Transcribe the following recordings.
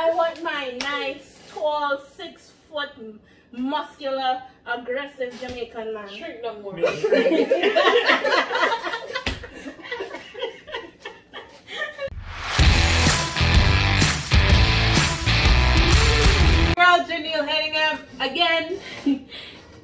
I want my nice, tall, 6 foot, muscular, aggressive Jamaican man. Shrink no more. Girl, Janelle Henningham again.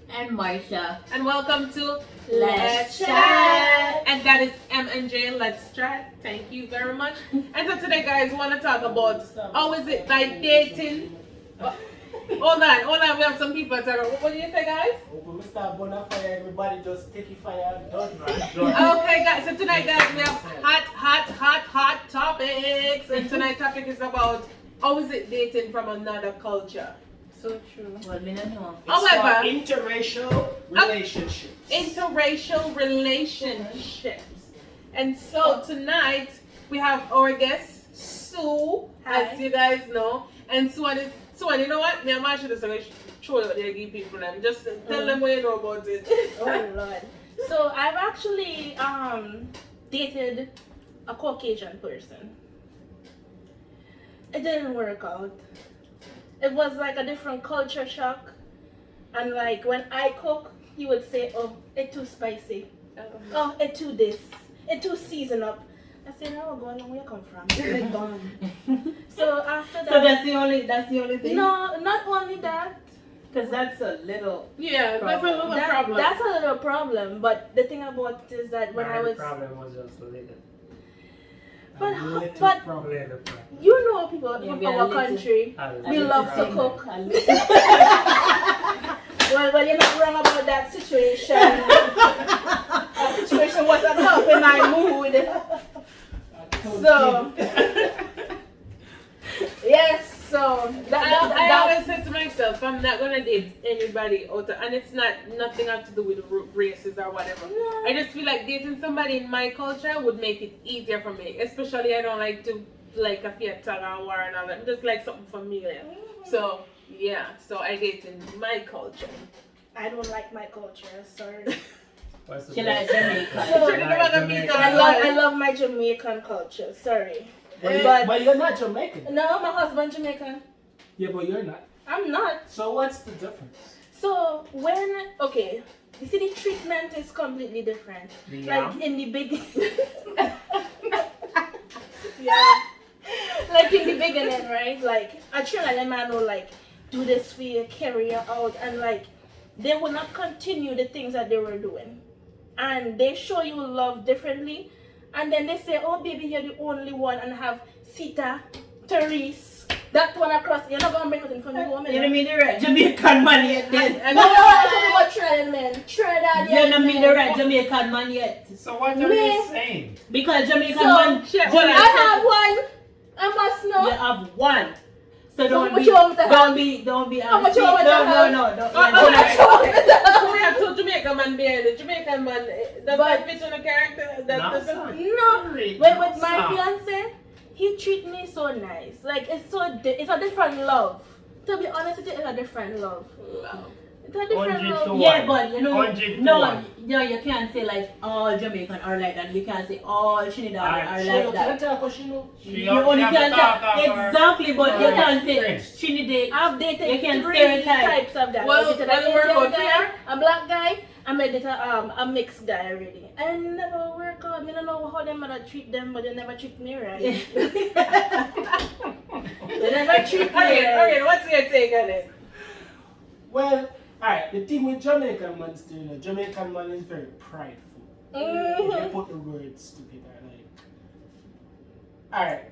And Marsha. And welcome to Let's Chat. And that is M and J. Let's Chat. Thank you very much. And so today, guys, we want to talk about how is it like dating. Hold on. We have some people talking. What do you say, guys? When we start bonfire, everybody just take it fire and done, right? Okay, guys. So tonight, guys, we have hot topics. And tonight's topic is about how is it dating from another culture. So true. Well, me not know. However, Interracial relationships. Interracial relationships. And so tonight we have our guest Sue, as you guys know, and Sue, you know what? Me and Marsha just going to show you what they give people. And just tell them what you know about it. Oh Lord. So I've actually dated a Caucasian person. It didn't work out. It was like a different culture shock. And like when I cook, he would say, "Oh, it's too spicy. Oh, it's too this. It's too seasoned up." I said, "No, go on, where you come from?" It's gone. So after that. So that's the only thing? No, not only that. Because that's a little. Yeah, that's a little problem. That's a little problem. But the thing about it is that when I was. The problem was just a little. But Problem. you know people Yeah, from we are our little- country, we little love to problem. cook. Well, you're not wrong about that situation. That situation wasn't helping my mood. So, yes, so I always said to myself, I'm not gonna date anybody out there, and it's nothing have to do with races or whatever. No. I just feel like dating somebody in my culture would make it easier for me. Especially I don't like to like a Fiat tag and war and all that. Just like something familiar. So yeah, so I date in my culture. I don't like my culture, sorry. She like Jamaica. I love my Jamaican culture, sorry. But you're not Jamaican. No, my husband Jamaican. Yeah, but you're not. I'm not. So what's the difference? So okay, you see the treatment is completely different. Like in the beginning. Yeah. Like in the beginning, right? Like I try to let man know like do this for you, carry you out, and like they will not continue the things that they were doing. And they show you love differently. And then they say, "Oh baby, you're the only one," and have Sita, Therese, that one across. You're not gonna bring nothing from me home. You don't mean the right Jamaican man yet then. No, I'm talking about Trinidad men. Trinidad. You don't mean the right Jamaican man yet. So what are you saying? Because Jamaican So, man. I have one. I must know. You have one. So how much you want me to have? Don't be How much you want me to have? No. So we have two Jamaican men behind the Jamaican man. Does that fit on a character? That No, doesn't. sorry. No. Really? When with my Stop. fiance, he treat me so nice. Like it's it's a different love. To be honest with you, it's a different love. It's a different 100 love. to Yeah, 1. but you know, 100 to no, 1. you can't say like all Jamaican are like that. You can't say all Trinidad are She like don't that. talk what she know. You only can say exactly, but you can't say experience. Trinidad. I've dated You can 3 stereotype. types of guys. Well, I dated well, an work Indian out guy, here. a black guy, I made it a mixed guy already. And it never work out. I don't know how them mother treat them, but they never treat me right. They never treat me right. Okay, what's your take on it? Well, alright, the thing with Jamaican man still, Jamaican man is very prideful. They put the words together like. Alright.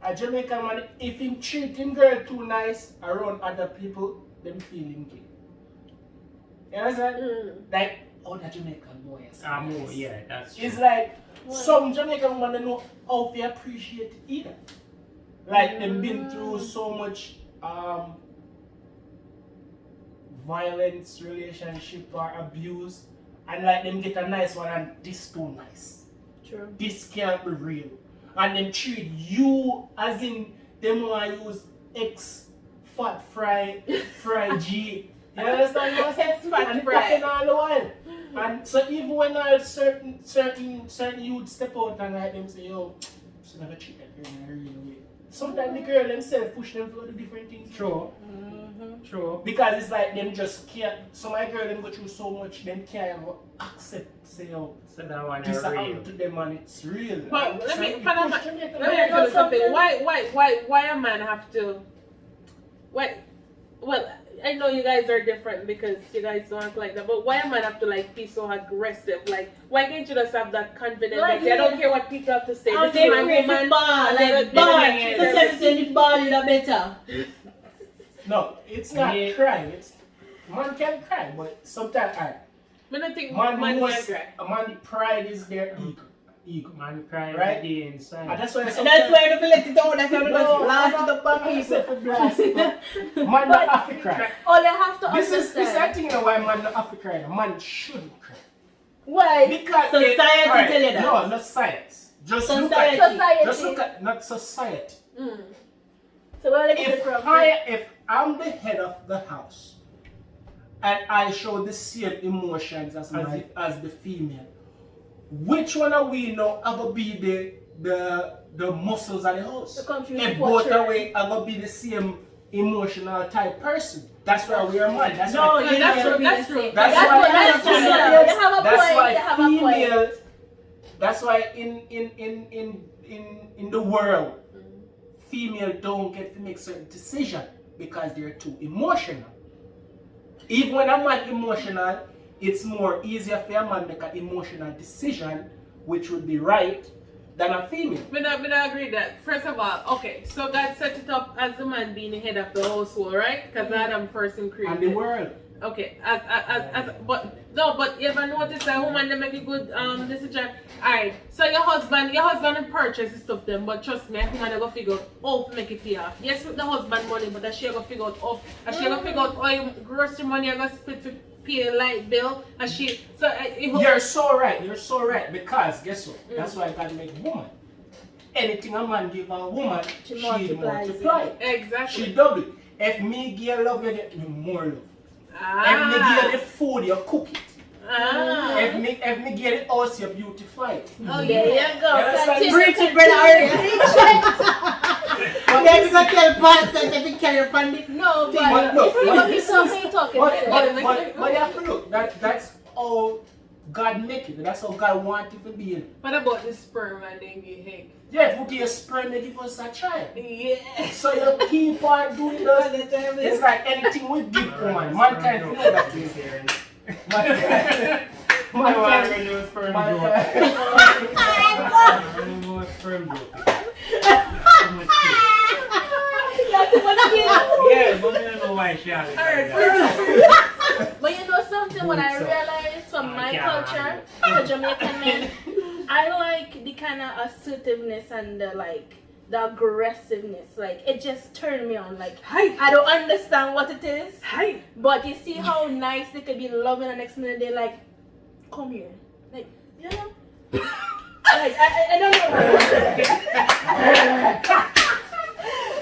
A Jamaican man, if him treat him girl too nice around other people, them feeling gay. You understand? Like, oh, that Jamaican boy is so nice. Yeah, that's true. It's like some Jamaican women don't know how to appreciate it either. Like they've been through so much violence, relationship or abuse, and like them get a nice one and this too nice. True. This can't be real. And them treat you as in them want to use X fat fry G. You understand what I'm saying? Fat And it fry. happen all the while. And so even when certain youth step out and like them say, yo, just never treat that girl in a real way. sometimes the girl themselves push them to do different things. True. True. Because it's like them just can't. So my girl them go through so much, them can't even accept say oh, So that one this is happened real. to them and it's real. But let me So find you out. push Jamaica. Let me Yeah, ask you something. something. Why a man have to? Why? Well, I know you guys are different because you guys don't act like that. But why a man have to like be so aggressive? Like, why can't you just have that confidence? Like, Like, I don't care what people have to say. I'm This is my afraid to woman. ball, like And ball. then- Sometimes when the ball is better. No, it's not Yeah. crying. It's man can cry, but sometimes I don't think man man most, can cry. a man pride is their ego. Ego. Man crying Right. every day inside. And that's why And that's why I don't let it out. That's why I no, don't blast it up on I people. say for blast it up. Man not have to cry. All they have to This is I understand. think why man not have to cry. Man shouldn't cry. Why? Because Society alright, tell you that. No, not science. Just look Society. at Society. just look at not society. Mm. So where they get it If from? if I'm the head of the house and I show the same emotions as the female, which one are we now are gonna be the muscles of the house? The confused If both portrait. are we are gonna be the same emotional type person. That's why we are man. That's No, why you That's never true. be That's the true. same. That's That's why what that's females- true. They have a that's point. why They have a point. females. That's why in the world, female don't get to make certain decisions because they're too emotional. Even when a man emotional, it's more easier for a man make an emotional decision, which would be right, than a female. Me not agree that. First of all, okay, so God set it up as the man being the head of the household, right? Because Adam first in created. And the world. Okay, but you ever notice that woman they make a good decision? Alright, so your husband will purchase the stuff them, but trust me, woman they go figure out how to make it pay off. Yes, with the husband money, but that she go figure out how your grocery money are gonna split to pay a light bill, and she You're so right. You're so right. Because guess what? That's why God make woman. Anything a man give a woman, She she multiplies multiply. exactly. She double it. If me give you love, you get me more love. If me give you the food, you cook it. If me give you the house, you beautify it. Oh There yeah. you go. Yeah, that's Continue. Preach it, brother. Hurry. But Then you go tell pastor if you carry upon it. No, But but look, if you want me talking, but you have to look. That's how God make it. That's how God want it to be. What about the sperm and then you egg? Yeah, if we give sperm, they give us a child. Yeah. So you keep on doing those. It's like anything we give woman. Mankind feel that way. Mankind. I want to Mankind. do a sperm Mankind. joke. I want to do a sperm joke. Too much shit. Yeah, but I don't know why she has it like that. But you know something, what I realized from my culture, the Jamaican men, I like the kind of assertiveness and the aggressiveness. Like, it just turned me on. Like, Hi. I don't understand what it is, Hi. but you see how nice they could be loving, and next minute they're like, come here. Like, you know? Like, I don't know.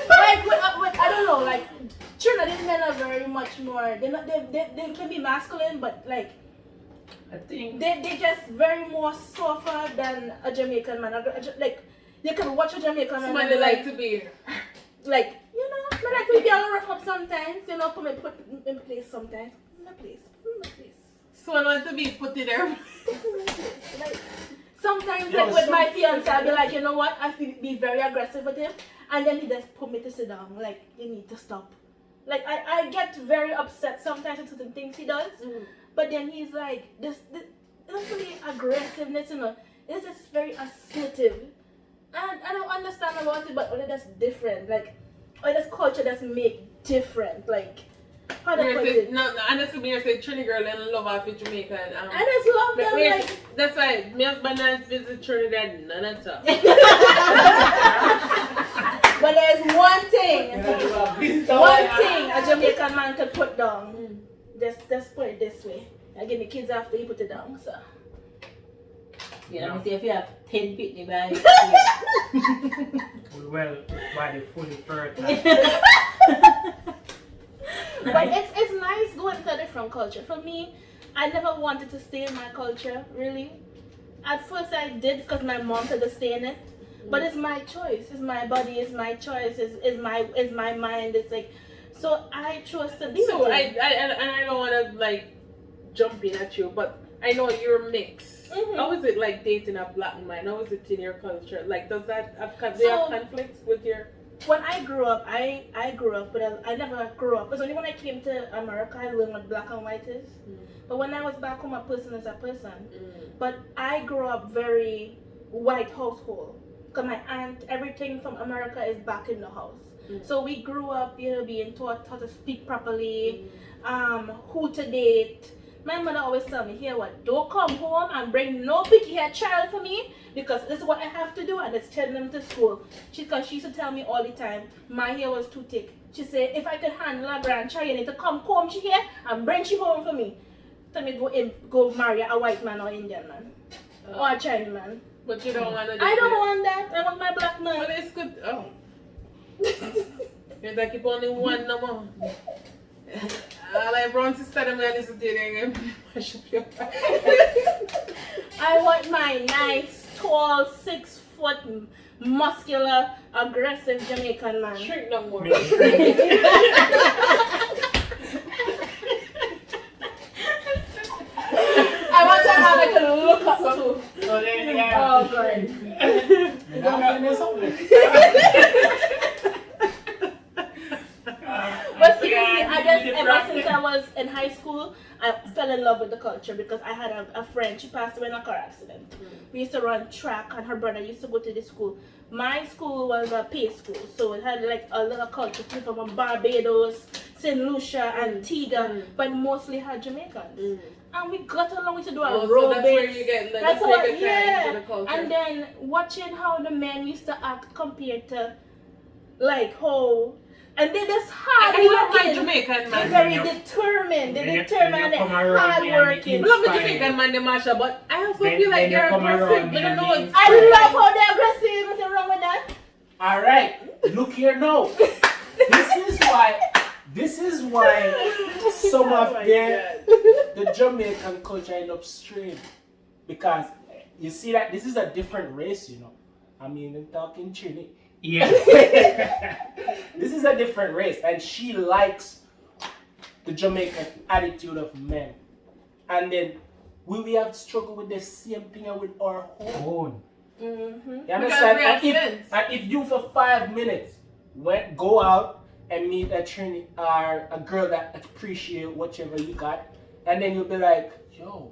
Like, I don't know, like, Trinidad men are very much more, they can be masculine, but like, I think they just very more softer than a Jamaican man. Like, you can watch a Jamaican man and Somebody be like to be. like, you know, I like to be a rough up sometimes, you know, put in place sometimes. Put in place. So I want to be put in there. Like, sometimes, Yo, like with my fiance, I'll be like, you know what, I feel be very aggressive with him, and then he just put me to sit down. Like, you need to stop. Like, I get very upset sometimes with certain things he does, but then he's like, this really aggressiveness, you know, it's just very assertive. And I don't understand about it, but only that's different. Like, or this culture that's make different. Like, how to put it? No, honestly, me say Trini girl and love her for Jamaica. I just love them, like, That's why me husband and visit Trinidad none at all. but there's one thing a Jamaican man can put down. Just put it this way. I give me kids after you put it down, so. Yeah, let me see if you have 10 pitney by well, body fully fertile. But it's nice going to a different culture. For me, I never wanted to stay in my culture, really. At first I did because my mom said to stay in it. But it's my choice. It's my body. It's my choice. It's my mind. It's like, so I chose to be So with I him. and I don't want to like jump in at you, but I know you're mixed. Mhm. How is it like dating a black man? How is it in your culture? Like, does that have, do So- you have conflicts with your? When I grew up, I grew up, but I never grew up. Because only when I came to America, I learned what black and white is. But when I was back home, a person is a person. But I grew up very white household. Because my aunt, everything from America is back in the house. So we grew up, being taught how to speak properly, who to date. My mother always tell me, here what, don't come home and bring no picky hair child for me, because this is what I have to do, and it's telling them to school. Because she used to tell me all the time, my hair was too thick. She said, if I could handle a grandchild, you need to come comb she hair and bring she home for me. Tell me go marry a white man or Indian man. Or a Chinese man. But you don't want to. I don't want that. I want my black man. But it's good. Oh. You're like, keep only one no more. Like brown sister, them I listen to you. Mash up your I want my nice, tall, 6 foot, muscular, aggressive Jamaican man. Shrink no more. I want to have like a look up to. So then, yeah. Oh god. You don't have any something. But seriously, ever since I was in high school, I fell in love with the culture because I had a friend, she passed away in a car accident. We used to run track and her brother used to go to the school. My school was a pay school, so it had like a little culture, people from Barbados, St. Lucia, Antigua, but mostly had Jamaicans. And we got along, we used to do Oh, aerobics. so that's where you get like, That's that's where what, you get yeah. into the culture. And then watching how the men used to act compared to like how, and they just hard I love my working. Jamaican They're man. very determined. They're When you determined come and around hard me and working. I love the Jamaican man, the Masha, but I also Then- feel like then you they're come aggressive. around They don't me know and it's I love how they're aggressive. Nothing wrong with that. All right, look here now. This is why some of the Jamaican culture end up straying, because you see that this is a different race, you know. I mean, I'm talking Trini. Yeah. This is a different race, and she likes the Jamaican attitude of men. And then we have struggled with the same thing with our home. Own. Mm-hmm. You Because understand? we have And sense. if you for 5 minutes go out and meet a Trini or a girl that appreciate whatever you got, and then you'll be like, yo,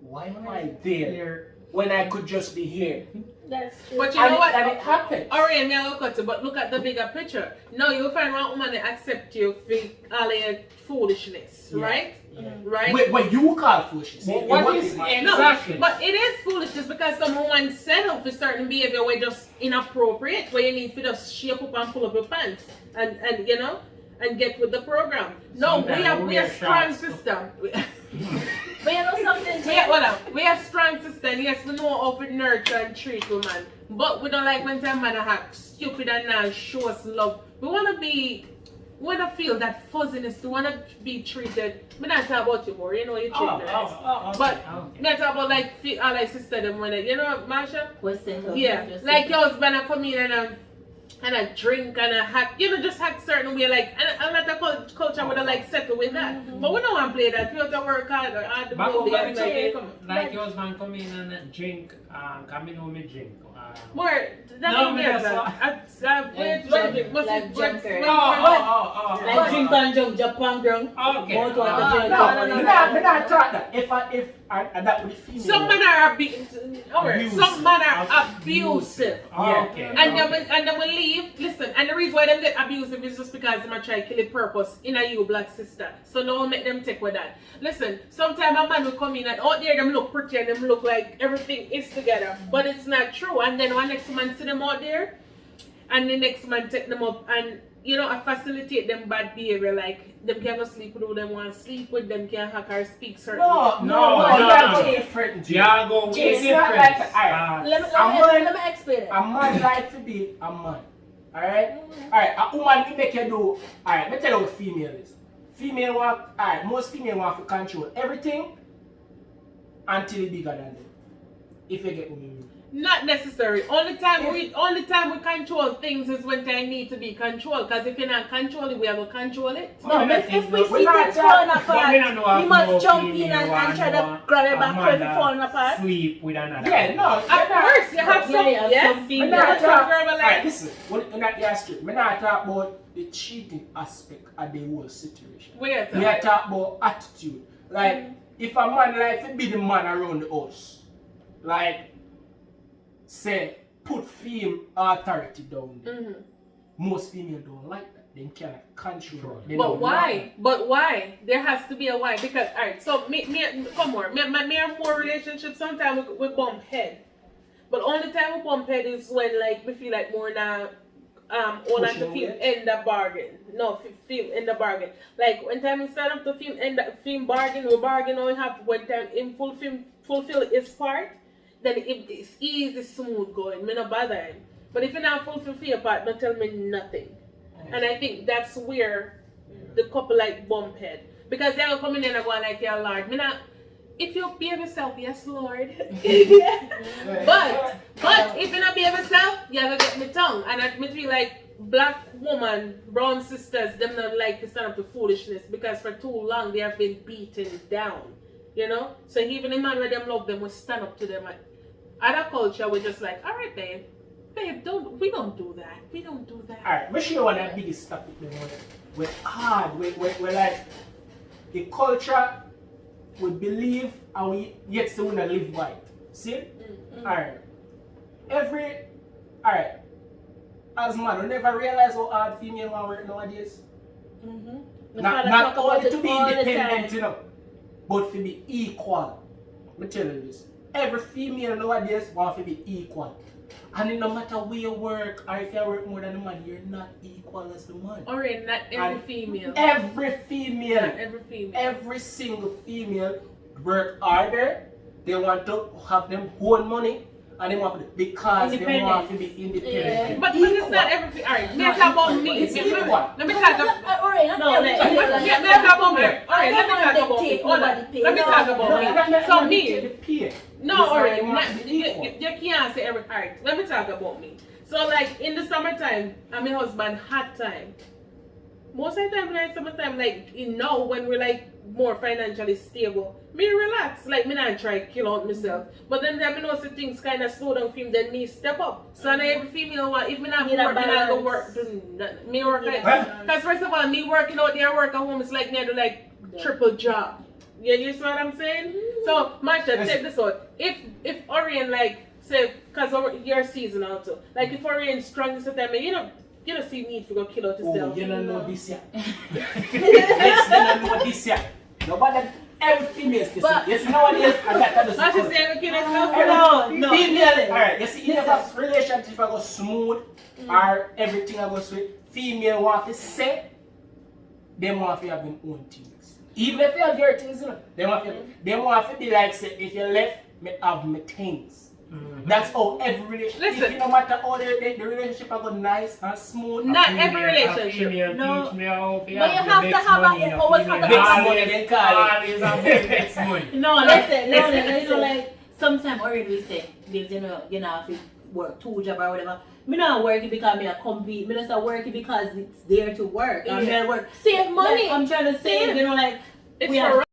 why am I there when I could just be here? That's true. But you know what? And it happens. Alright, me look at it, but look at the bigger picture. Now you'll find one woman that accept you for all your foolishness, Yeah. right? Yeah. Right? Wait, what you call foolishness? But It what wasn't is my- No, exactly? but it is foolishness because some women settle for certain behavior where just inappropriate, where you need to just shape up and pull up your pants and you know and get with the program. No, Sometimes we have strong shorts. system. But you know something, We have strong system. Yes, we know how to nurture and treat women, but we don't like when time man act stupid and not show us love. We wanna feel that fuzziness. We wanna be treated. We not talk about you more. You know you treat nice. okay, But okay. me talk about like all I sister them when you know Marsha. Question. Yeah, like your husband a come in and a drink and a hack, just hack certain way like and a lot of culture would have like settle with that. But we don't want to play that. We have to work hard or hard to Back build the back idea. like your husband come in and drink, come in home and drink. More that No, ain't me there, that's sir. Like junker. Oh. Like drink and jump, Japan drunk. Okay. Go to No, a jail. me not talk that. If and that would be female. Some men are some men are abusive. Okay. And then we leave. Listen, and the reason why them get abusive is just because them are trying to kill the purpose in a you black sister. So don't make them take with that. Listen, sometimes a man will come in and out there them look pretty and them look like everything is together, but it's not true. And then one next man see them out there, and the next man take them up and I facilitate them bad behavior, like them can go sleep with who them want to sleep with, them can hack or speak certain. No, that's different. Yeah, go with It's difference. not like that. Alright. Let me explain it. A man like to be a man. Alright? Alright, a woman will make you do. Alright, let me tell you what female is. Female want, alright, most female want to control everything until it's bigger than them. If you get what I mean. Not necessary. Only time we control things is when they need to be controlled. Because if you're not controlling, we have to control it. No, if we see things falling apart, we must jump in and try to grab it back when it's falling apart. Sleep with another. Yeah, no. Of course, you have some. Yes, some you female. have some girl Alright, like. listen. When not your straight, me not talk about the cheating aspect of the whole situation. Wait. We are talk about attitude. Like, if a man like to be the man around the house, like, say, put female authority down there. Mhm. Most females don't like that. They cannot control it. They But don't why? like But why? There has to be a why. Because alright, so me come on. Me have more relationships sometimes we bump head. But only time we bump head is when like we feel like more than all at the Pushing film it? end the bargain. No, film end the bargain. Like when time we stand up to film end the film bargain, we bargain or we have when time him fulfill his part, then it's easy, smooth going. Me not bother him. But if you not fulfill your part, don't tell me nothing. And I think that's where the couple like bump head. Because they're gonna come in and go like, yeah, Lord, me not, if you behave yourself, yes, Lord. But if you not behave yourself, you have to get me tongue. And I feel like black woman, brown sisters, them not like to stand up to foolishness because for too long they have been beaten down. You know? So even the man where them love them will stand up to them. Other culture we're just like, alright babe, we don't do that. We don't do that. Alright, make sure one of the biggest topic we're hard. We're like the culture we believe and we yet still wanna live by it. See? Alright. Alright. As man, we never realize how hard female want work nowadays. Not only to be independent, you know, but to be equal. I'm telling you this. Every female nowadays wants to be equal. And no matter where you work or if you work more than the man, you're not equal as the man. Or not every And female. Every female. Not every female. Every single female work harder. They want to have them own money. And they want to, because they want to be independent. Yeah. But it's not every. Alright, me talk about me. It's equal. Let me talk about. Alright, No, Let me talk about me. Alright, let me talk about me. Hold on. Let me talk about me. So me. No, alright. You can't say every. Alright, let me talk about me. So like in the summertime, and my husband hot time. Most of the time, like summertime, like when we're like more financially stable, me relax. Like me not try to kill out myself. But then I know some things kind of slow down for him. Then me step up. So now every female want, if me not work, me not go work. Me work like, because first of all, me working out there, work at home, it's like me do like triple job. You see what I'm saying? So Masha, check this out. If Orion like say, cause you're seasonal too. Like if Orion strong this time, you don't see need to go kill out yourself. Oh, you don't know this yet. Yes, you don't know this yet. Nobody, every female is this. Yes, nowadays, I got to Masha say I'm kill yourself. No. Female, alright, you see, if a relationship I go smooth or everything I go sweet, female want to say, they want to have their own things. Even if they have their things, you know, they want to be like, say, if you left, me have my things. That's how every relationship. Listen. No matter how the relationship are go nice and smooth. Not every relationship. No. Teach me how But you have to have a always have Big to money, they call it. Always have next money. No, Listen. you know, like sometimes already we say, babes, you know, have to work 2 jobs or whatever. Me not working because me not compete. Me just working because it's there to work. I'm there to work. Save money. Like, I'm trying to save, you know, like It's we for have